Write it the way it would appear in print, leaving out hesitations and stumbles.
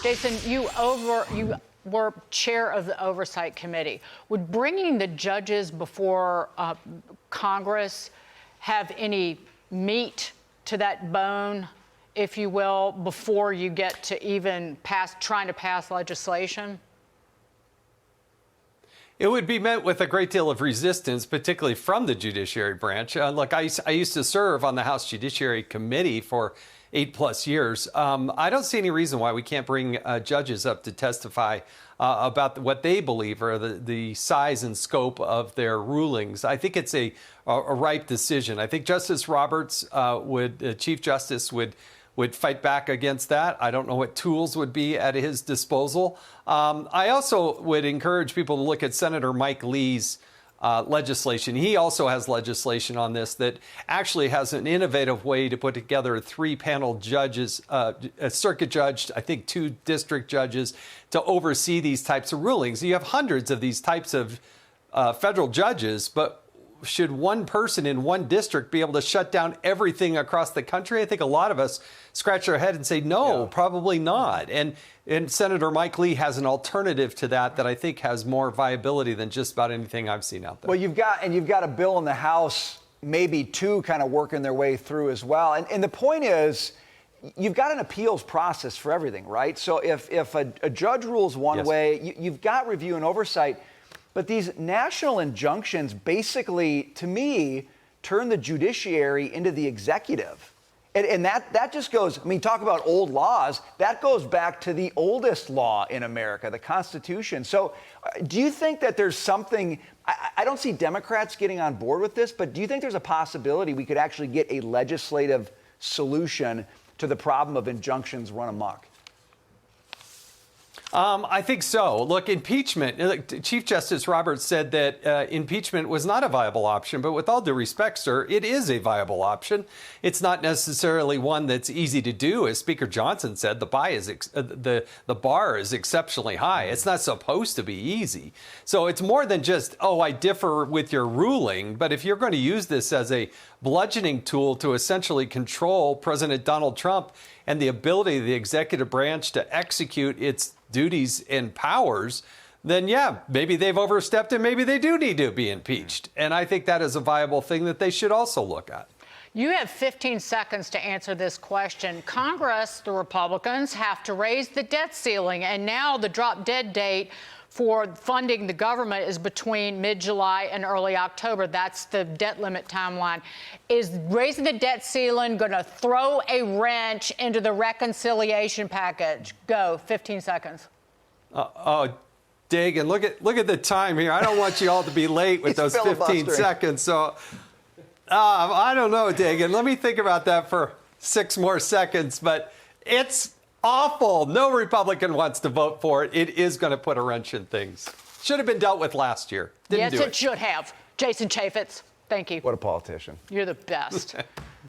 Jason, you were chair of the Oversight Committee. Would bringing the judges before Congress have any meat to that bone, if you will, before you get to even trying to pass legislation? It would be met with a great deal of resistance, particularly from the judiciary branch. Look, I used to serve on the House Judiciary Committee for 8+ years. I don't see any reason why we can't bring judges up to testify about what they believe are the size and scope of their rulings. I think it's a ripe decision. I think Justice Roberts Chief Justice would fight back against that. I don't know what tools would be at his disposal. I also would encourage people to look at Senator Mike Lee's legislation. He also has legislation on this that actually has an innovative way to put together 3-panel judges, a circuit judge, I think 2 district judges, to oversee these types of rulings. You have hundreds of these types of federal judges, but should one person in one district be able to shut down everything across the country? I think a lot of us scratch our head and say, no, probably not. And Senator Mike Lee has an alternative to that I think has more viability than just about anything I've seen out there. Well, you've got a bill in the House, maybe 2 kind of working their way through as well. And the point is, you've got an appeals process for everything, right? So if a judge rules one way, you've got review and oversight. But these national injunctions basically, to me, turn the judiciary into the executive. And that just goes, I mean, talk about old laws. That goes back to the oldest law in America, the Constitution. So do you think that there's something, I don't see Democrats getting on board with this, but do you think there's a possibility we could actually get a legislative solution to the problem of injunctions run amok? I think so. Look, impeachment, Chief Justice Roberts said that impeachment was not a viable option, but with all due respect, sir, it is a viable option. It's not necessarily one that's easy to do. As Speaker Johnson said, the bar is exceptionally high. It's not supposed to be easy. So it's more than just, oh, I differ with your ruling. But if you're going to use this as a bludgeoning tool to essentially control President Donald Trump and the ability of the executive branch to execute its duties and powers, then yeah, maybe they've overstepped and maybe they do need to be impeached. And I think that is a viable thing that they should also look at. You have 15 seconds to answer this question. Congress, the Republicans, have to raise the debt ceiling, and now the drop-dead date for funding the government is between mid-July and early October. That's the debt limit timeline. Is raising the debt ceiling going to throw a wrench into the reconciliation package? Go, 15 seconds. Dagan, look at the time here. I don't want you all to be late with those 15 seconds. So I don't know, Dagan. Let me think about that for 6 more seconds. But it's awful. No Republican wants to vote for it. It is going to put a wrench in things. Should have been dealt with last year. Didn't do it. Yes, it should have. Jason Chaffetz, thank you. What a politician. You're the best.